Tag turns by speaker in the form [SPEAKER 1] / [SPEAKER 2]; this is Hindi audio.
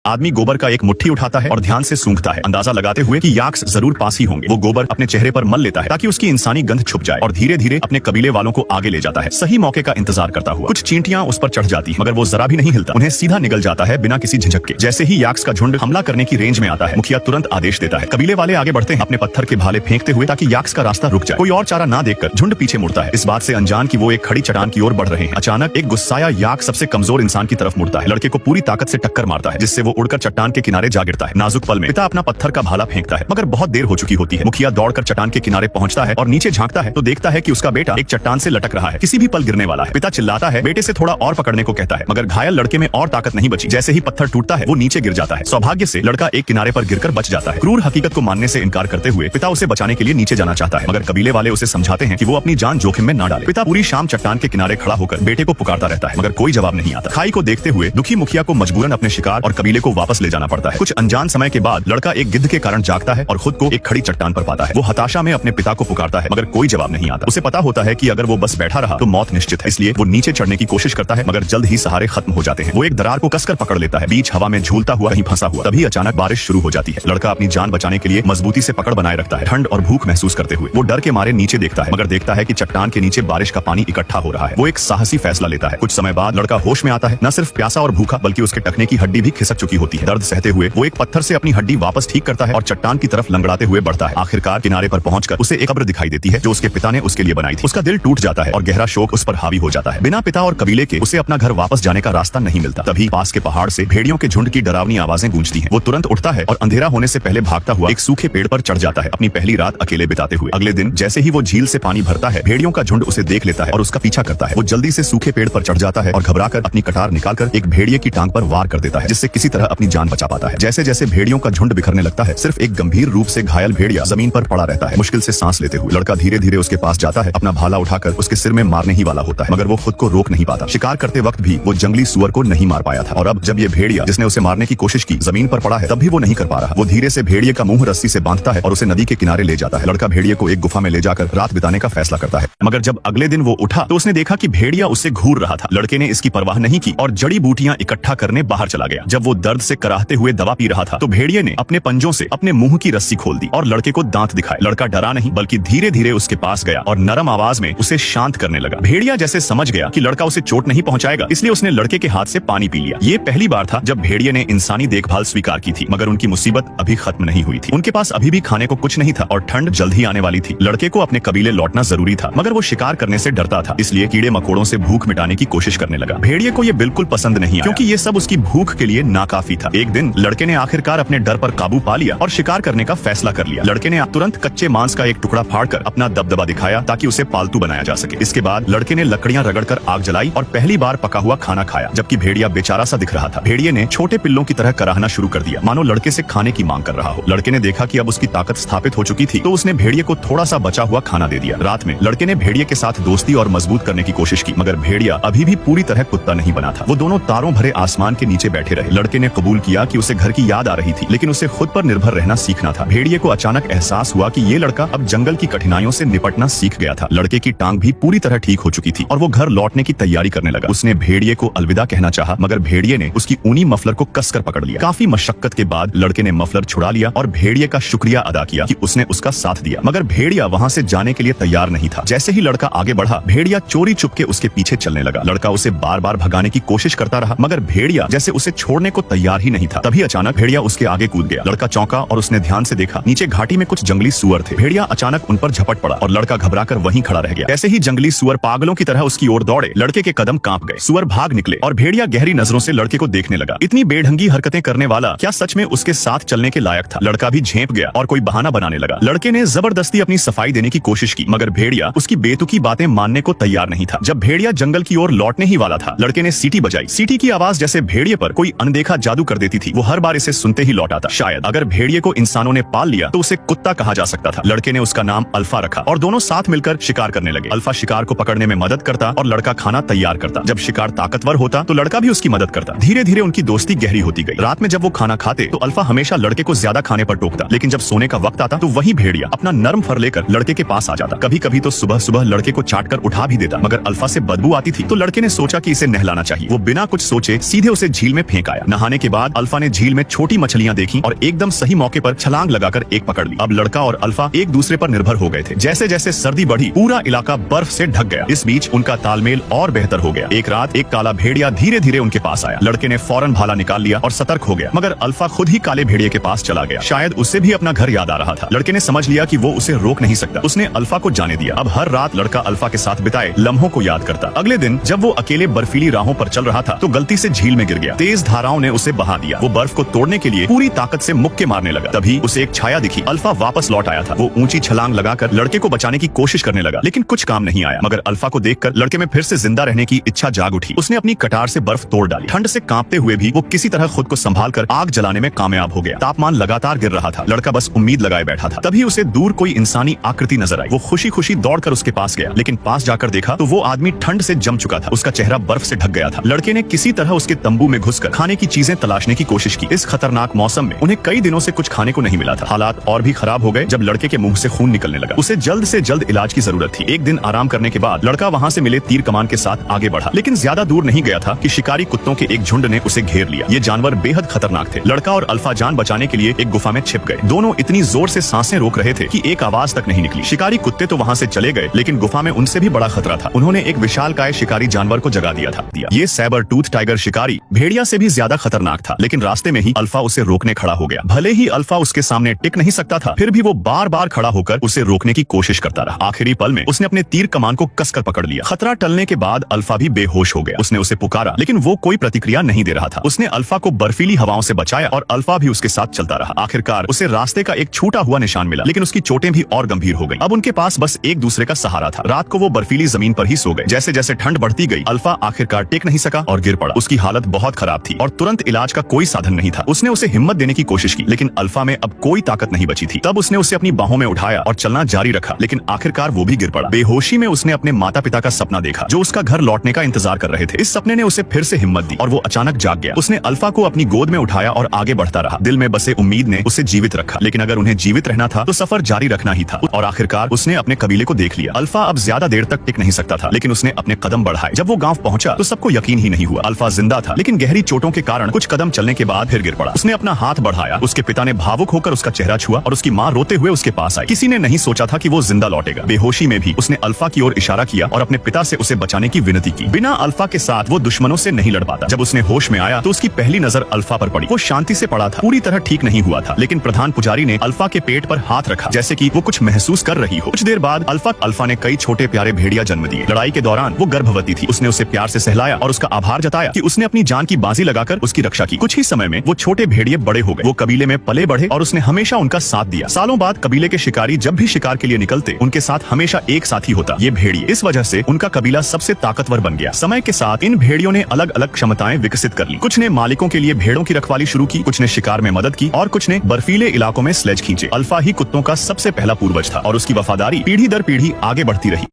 [SPEAKER 1] आदमी गोबर का एक मुट्ठी उठाता है और ध्यान से सूंघता है, अंदाजा लगाते हुए कि याक्स जरूर पास ही होंगे। वो गोबर अपने चेहरे पर मल लेता है ताकि उसकी इंसानी गंध छुप जाए और धीरे धीरे अपने कबीले वालों को आगे ले जाता है, सही मौके का इंतजार करता हुआ। कुछ चींटियां उस पर चढ़ जाती हैं, मगर वो जरा भी नहीं हिलता, उन्हें सीधा निगल जाता है बिना किसी झिझक के। जैसे ही याक्स का झुंड हमला करने की रेंज में आता है, मुखिया तुरंत आदेश देता है। कबीले वाले आगे बढ़ते हैं, अपने पत्थर के भाले फेंकते हुए, ताकि याक्स का रास्ता रुक जाए। कोई और चारा ना देखकर झुंड पीछे मुड़ता है, इस बात से अनजान कि वो एक खड़ी चट्टान की ओर बढ़ रहे हैं। अचानक एक गुस्साया याक्स सबसे कमजोर इंसान की तरफ मुड़ता है, लड़के को पूरी ताकत से टक्कर मारता है, जिससे वो उड़कर चट्टान के किनारे जा गिरता है। नाजुक पल में पिता अपना पत्थर का भाला फेंकता है, मगर बहुत देर हो चुकी होती है। मुखिया दौड़कर चट्टान के किनारे पहुंचता है और नीचे झांकता है तो देखता है कि उसका बेटा एक चट्टान से लटक रहा है, किसी भी पल गिरने वाला है। पिता चिल्लाता है, बेटे से थोड़ा और पकड़ने को कहता है, मगर घायल लड़के में और ताकत नहीं बची। जैसे ही पत्थर टूटता है, वो नीचे गिर जाता है। सौभाग्य से लड़का एक किनारे पर गिरकर बच जाता है। क्रूर हकीकत को मानने से इनकार करते हुए पिता उसे बचाने के लिए नीचे जाना चाहता है, मगर कबीले वाले उसे समझाते हैं कि वो अपनी जान जोखिम में न डाले। पिता पूरी शाम चट्टान के किनारे खड़ा होकर बेटे को पुकारता रहता है, मगर कोई जवाब नहीं आता। खाई को देखते हुए दुखी मुखिया को मजबूरन अपने शिकार और कबीले को वापस ले जाना पड़ता है। कुछ अनजान समय के बाद लड़का एक गिद्ध के कारण जागता है और खुद को एक खड़ी चट्टान पर पाता है। वो हताशा में अपने पिता को पुकारता है, मगर कोई जवाब नहीं आता। उसे पता होता है कि अगर वो बस बैठा रहा तो मौत निश्चित है, इसलिए वो नीचे चढ़ने की कोशिश करता है, मगर जल्द ही सहारे खत्म हो जाते हैं। वो एक दरार को कसकर पकड़ लेता है, बीच हवा में झूलता हुआ कहीं फंसा हुआ। तभी अचानक बारिश शुरू हो जाती है। लड़का अपनी जान बचाने के लिए मजबूती से पकड़ बनाए रखता है। ठंड और भूख महसूस करते हुए वो डर के मारे नीचे देखता है, मगर देखता है कि चट्टान के नीचे बारिश का पानी इकट्ठा हो रहा है। वो एक साहसी फैसला लेता है। कुछ समय बाद लड़का होश में आता है। न सिर्फ प्यासा और भूखा, बल्कि उसके टखने की हड्डी भी खिसक चुकी होती है। दर्द सहते हुए वो एक पत्थर से अपनी हड्डी वापस ठीक करता है और चट्टान की तरफ लंगड़ाते हुए बढ़ता है। आखिरकार किनारे पर पहुंचकर उसे एक कब्र दिखाई देती है जो उसके पिता ने उसके लिए बनाई थी। उसका दिल टूट जाता है और गहरा शोक उस पर हावी हो जाता है। बिना पिता और कबीले के उसे अपना घर वापस जाने का रास्ता नहीं मिलता। तभी पास के पहाड़ से भेड़ियों के झुंड की डरावनी आवाजें गूंजती हैं। वो तुरंत उठता है और अंधेरा होने से पहले भागता हुआ एक सूखे पेड़ पर चढ़ जाता है, अपनी पहली रात अकेले बिताते हुए। अगले दिन जैसे ही वो झील से पानी भरता है, भेड़ियों का झुंड उसे देख लेता है और उसका पीछा करता है। वो जल्दी से सूखे पेड़ पर चढ़ जाता है और घबराकर अपनी कटार निकालकर एक भेड़िए की टांग पर वार कर देता है, जिससे किसी तरह अपनी जान बचा पाता है। जैसे जैसे भेड़ियों का झुंड बिखरने लगता है, सिर्फ एक गंभीर रूप से घायल भेड़िया जमीन पर पड़ा रहता है, मुश्किल से सांस लेते हुए। लड़का धीरे धीरे उसके पास जाता है, अपना भाला उठाकर उसके सिर में मारने ही वाला होता है, मगर वो खुद को रोक नहीं पाता। शिकार करते वक्त भी वो जंगली सुअर को नहीं मार पाया था, और अब जब ये भेड़िया जिसने उसे मारने की कोशिश की जमीन पर पड़ा है, तब भी वो नहीं कर पा रहा। वो धीरे से भेड़िए का मुंह रस्सी से बांधता है और उसे नदी के किनारे ले जाता है। लड़का भेड़िए को एक गुफा में ले जाकर रात बिताने का फैसला करता है, मगर जब अगले दिन वो उठा तो उसने देखा कि भेड़िया उससे घूर रहा था। लड़के ने इसकी परवाह नहीं की और जड़ी बूटियां इकट्ठा करने बाहर चला गया। जब वो दर्द से कराहते हुए दवा पी रहा था तो भेड़िए ने अपने पंजों से अपने मुंह की रस्सी खोल दी और लड़के को दांत दिखाए। लड़का डरा नहीं, बल्कि धीरे धीरे उसके पास गया और नरम आवाज में उसे शांत करने लगा। भेड़िया जैसे समझ गया कि लड़का उसे चोट नहीं पहुंचाएगा, इसलिए उसने लड़के के हाथ से पानी पी लिया। ये पहली बार था जब भेड़िए ने इंसानी देखभाल स्वीकार की थी, मगर उनकी मुसीबत अभी खत्म नहीं हुई थी। उनके पास अभी भी खाने को कुछ नहीं था और ठंड जल्द ही आने वाली थी। लड़के को अपने कबीले लौटना जरूरी था, मगर वो शिकार करने से डरता था, इसलिए कीड़े मकोड़ों से भूख मिटाने की कोशिश करने लगा। भेड़िए को ये बिल्कुल पसंद नहीं आया, क्योंकि ये सब उसकी भूख के लिए नाकाफी था। एक दिन लड़के ने आखिरकार अपने डर पर काबू पा लिया और शिकार करने का फैसला कर लिया। लड़के ने तुरंत कच्चे मांस का एक टुकड़ा फाड़कर अपना दबदबा दिखाया ताकि उसे पालतू बनाया जा सके। इसके बाद लड़के ने लकड़ियां रगड़कर आग जलाई और पहली बार पका हुआ खाना खाया, जबकि भेड़िया बेचारा सा दिख रहा था। भेड़िए ने छोटे पिल्लों की तरह कराहना शुरू कर दिया, मानो लड़के से खाने की मांग कर रहा हो। लड़के ने देखा कि अब उसकी ताकत स्थापित हो चुकी थी, तो उसने भेड़िए को थोड़ा सा बचा हुआ खाना दे दिया। रात में लड़के ने भेड़िए के साथ दोस्ती और मजबूत करने की कोशिश की, मगर भेड़िया अभी भी पूरी तरह कुत्ता नहीं बना था। वो दोनों तारों भरे आसमान के नीचे बैठे रहे। लड़के ने कबूल किया कि उसे घर की याद आ रही थी, लेकिन उसे खुद पर निर्भर रहना सीखना था। भेड़िए को अचानक एहसास हुआ कि ये लड़का अब जंगल की कठिनाइयों से निपटना सीख गया था। लड़के की टांग भी पूरी तरह ठीक हो चुकी थी और वो घर लौटने की तैयारी करने लगा। उसने भेड़िए को अलविदा कहना चाहा, मगर भेड़िए ने उसकी ऊनी मफलर को कसकर पकड़ लिया। काफी मशक्कत के बाद लड़के ने मफलर छुड़ा लिया और भेड़िए का शुक्रिया अदा किया कि उसने उसका साथ दिया, मगर भेड़िया वहाँ से जाने के लिए तैयार नहीं था। जैसे ही लड़का आगे बढ़ा, भेड़िया चोरी चुपके उसके पीछे चलने लगा। लड़का उसे बार बार भगाने की कोशिश करता रहा, मगर भेड़िया जैसे उसे छोड़ने को तैयार ही नहीं था। तभी अचानक भेड़िया उसके आगे कूद गया। लड़का चौंका और उसने ध्यान से देखा, नीचे घाटी में कुछ जंगली सुअर थे। भेड़िया अचानक उन पर झपट पड़ा और लड़का घबराकर वहीं खड़ा रह गया। ऐसे ही जंगली सुअर पागलों की तरह उसकी ओर दौड़े। लड़के के कदम कांप गए, सुअर भाग निकले और भेड़िया गहरी नजरों से लड़के को देखने लगा। इतनी बेढंगी हरकतें करने वाला क्या सच में उसके साथ चलने के लायक था? लड़का भी झेप गया और कोई बहाना बनाने लगा। लड़के ने जबरदस्ती अपनी सफाई देने की कोशिश की, मगर भेड़िया उसकी बेतुकी बातें मानने को तैयार नहीं था। जब भेड़िया जंगल की ओर लौटने ही वाला था, लड़के ने सीटी बजाई। सीटी की आवाज जैसे भेड़िए पर कोई अनदेखा जादू कर देती थी। वो हर बार इसे सुनते ही लौट आता। शायद अगर भेड़िए को इंसानों ने पाल लिया तो उसे कुत्ता कहा जा सकता था। लड़के ने उसका नाम अल्फा रखा और दोनों साथ मिलकर शिकार करने लगे। अल्फा शिकार को पकड़ने में मदद करता और लड़का खाना तैयार करता। जब शिकार ताकतवर होता तो लड़का भी उसकी मदद करता। धीरे धीरे उनकी दोस्ती गहरी होती गई। रात में जब वो खाना खाते तो अल्फा हमेशा लड़के को ज्यादा खाने पर टोकता, लेकिन जब सोने का वक्त आता तो वही भेड़िया अपना नर्म फर लेकर लड़के के पास आ जाता। कभी कभी तो सुबह सुबह लड़के को चाट कर उठा भी देता, मगर अल्फा से बदबू आती थी तो लड़के ने सोचा कि इसे नहलाना चाहिए। वो बिना कुछ सोचे सीधे उसे झील में फेंक आया। नहाने जाने के बाद अल्फा ने झील में छोटी मछलियां देखी और एकदम सही मौके पर छलांग लगाकर एक पकड़ ली। अब लड़का और अल्फा एक दूसरे पर निर्भर हो गए थे। जैसे जैसे सर्दी बढ़ी पूरा इलाका बर्फ से ढक गया। इस बीच उनका तालमेल और बेहतर हो गया। एक रात एक काला भेड़िया धीरे धीरे उनके पास आया। लड़के ने फौरन भाला निकाल लिया और सतर्क हो गया, मगर अल्फा खुद ही काले भेड़िए के पास चला गया। शायद उसे भी अपना घर याद आ रहा था। लड़के ने समझ लिया कि वो उसे रोक नहीं सकता। उसने अल्फा को जाने दिया। अब हर रात लड़का अल्फा के साथ बिताए लम्हों को याद करता। अगले दिन जब वो अकेले बर्फीली राहों पर चल रहा था तो गलती से झील में गिर गया। तेज धाराओं ने उसे बहा दिया। वो बर्फ को तोड़ने के लिए पूरी ताकत से मुक्के मारने लगा। तभी उसे एक छाया दिखी। अल्फा वापस लौट आया था। वो ऊंची छलांग लगाकर लड़के को बचाने की कोशिश करने लगा, लेकिन कुछ काम नहीं आया। मगर अल्फा को देखकर लड़के में फिर से जिंदा रहने की इच्छा जाग उठी। उसने अपनी कटार से बर्फ तोड़ डाली। ठंड से कांपते हुए भी वो किसी तरह खुद को संभाल कर आग जलाने में कामयाब हो गया। तापमान लगातार गिर रहा था। लड़का बस उम्मीद लगाए बैठा था। तभी उसे दूर कोई इंसानी आकृति नजर आई। वो खुशी खुशी दौड़कर उसके पास गया, लेकिन पास जाकर देखा तो वो आदमी ठंड से जम चुका था। उसका चेहरा बर्फ से ढक गया था। लड़के ने किसी तरह उसके तंबू में घुसकर खाने की चीजें तलाशने की कोशिश की। इस खतरनाक मौसम में उन्हें कई दिनों से कुछ खाने को नहीं मिला था। हालात और भी खराब हो गए जब लड़के के मुंह से खून निकलने लगा। उसे जल्द से जल्द इलाज की जरूरत थी। एक दिन आराम करने के बाद लड़का वहाँ से मिले तीर कमान के साथ आगे बढ़ा, लेकिन ज्यादा दूर नहीं गया था कि शिकारी कुत्तों के एक झुंड ने उसे घेर लिया। ये जानवर बेहद खतरनाक थे। लड़का और अल्फा जान बचाने के लिए एक गुफा में छिप गए। दोनों इतनी जोर से सांसें रोक रहे थे कि एक आवाज तक नहीं निकली। शिकारी कुत्ते तो वहाँ से चले गए, लेकिन गुफा में उनसे भी बड़ा खतरा था। उन्होंने एक विशालकाय शिकारी जानवर को जगा दिया था। ये सैबर टूथ टाइगर शिकारी भेड़िया से भी ज्यादा खतरनाक था, लेकिन रास्ते में ही अल्फा उसे रोकने खड़ा हो गया। भले ही अल्फा उसके सामने टिक नहीं सकता था, फिर भी वो बार बार खड़ा होकर उसे रोकने की कोशिश करता रहा। आखिरी पल में उसने अपने तीर कमान को कसकर पकड़ लिया। खतरा टलने के बाद अल्फा भी बेहोश हो गया। उसने उसे पुकारा, लेकिन वो कोई प्रतिक्रिया नहीं दे रहा था। उसने अल्फा को बर्फीली हवाओं से बचाया और अल्फा भी उसके साथ चलता रहा। आखिरकार उसे रास्ते का एक छूटा हुआ निशान मिला, लेकिन उसकी चोटें भी और गंभीर हो गई। अब उनके पास बस एक दूसरे का सहारा था। रात को वो बर्फीली जमीन पर ही सो गए। जैसे जैसे ठंड बढ़ती गई अल्फा आखिरकार टेक नहीं सका और गिर पड़ा। उसकी हालत बहुत खराब थी और तुरंत इलाज का कोई साधन नहीं था। उसने उसे हिम्मत देने की कोशिश की, लेकिन अल्फा में अब कोई ताकत नहीं बची थी। तब उसने उसे अपनी बाहों में उठाया और चलना जारी रखा, लेकिन आखिरकार वो भी गिर पड़ा। बेहोशी में उसने अपने माता पिता का सपना देखा, जो उसका घर लौटने का इंतजार कर रहे थे। इस सपने ने उसे फिर से हिम्मत दी और वो अचानक जाग गया। उसने अल्फा को अपनी गोद में उठाया और आगे बढ़ता रहा। दिल में बसे उम्मीद ने उसे जीवित रखा, लेकिन अगर उन्हें जीवित रहना था तो सफर जारी रखना ही था। और आखिरकार उसने अपने कबीले को देख लिया। अल्फा अब ज्यादा देर तक टिक नहीं सकता था, लेकिन उसने अपने कदम बढ़ाए। जब वो गांव पहुंचा तो सबको यकीन ही नहीं हुआ। अल्फा जिंदा था, लेकिन गहरी चोटों के कारण कुछ कदम चलने के बाद फिर गिर पड़ा। उसने अपना हाथ बढ़ाया। उसके पिता ने भावुक होकर उसका चेहरा छुआ और उसकी माँ रोते हुए उसके पास आई। किसी ने नहीं सोचा था कि वो जिंदा लौटेगा। बेहोशी में भी उसने अल्फा की ओर इशारा किया और अपने पिता से उसे बचाने की विनती की। बिना अल्फा के साथ वो दुश्मनों से नहीं लड़ पाता। जब उसने होश में आया तो उसकी पहली नजर अल्फा पर पड़ी। वो शांति से पड़ा था, पूरी तरह ठीक नहीं हुआ था, लेकिन प्रधान पुजारी ने अल्फा के पेट पर हाथ रखा, जैसे कि वो कुछ महसूस कर रही हो। कुछ देर बाद अल्फा ने कई छोटे प्यारे भेड़िया जन्म दिए। लड़ाई के दौरान वो गर्भवती थी। उसने उसे प्यार से सहलाया और उसका आभार जताया कि उसने अपनी जान की बाजी लगाकर उसकी रक्षा की। कुछ ही समय में वो छोटे भेड़िए बड़े हो गए। वो कबीले में पले बढ़े और उसने हमेशा उनका साथ दिया। सालों बाद कबीले के शिकारी जब भी शिकार के लिए निकलते, उनके साथ हमेशा एक साथी होता, ये भेड़िए। इस वजह से उनका कबीला सबसे ताकतवर बन गया। समय के साथ इन भेड़ियों ने अलग अलग क्षमताएं विकसित कर ली। कुछ ने मालिकों के लिए भेड़ों की रखवाली शुरू की, कुछ ने शिकार में मदद की और कुछ ने बर्फीले इलाकों में स्लेज खींचे। अल्फा ही कुत्तों का सबसे पहला पूर्वज था और उसकी वफादारी पीढ़ी दर पीढ़ी आगे बढ़ती रही।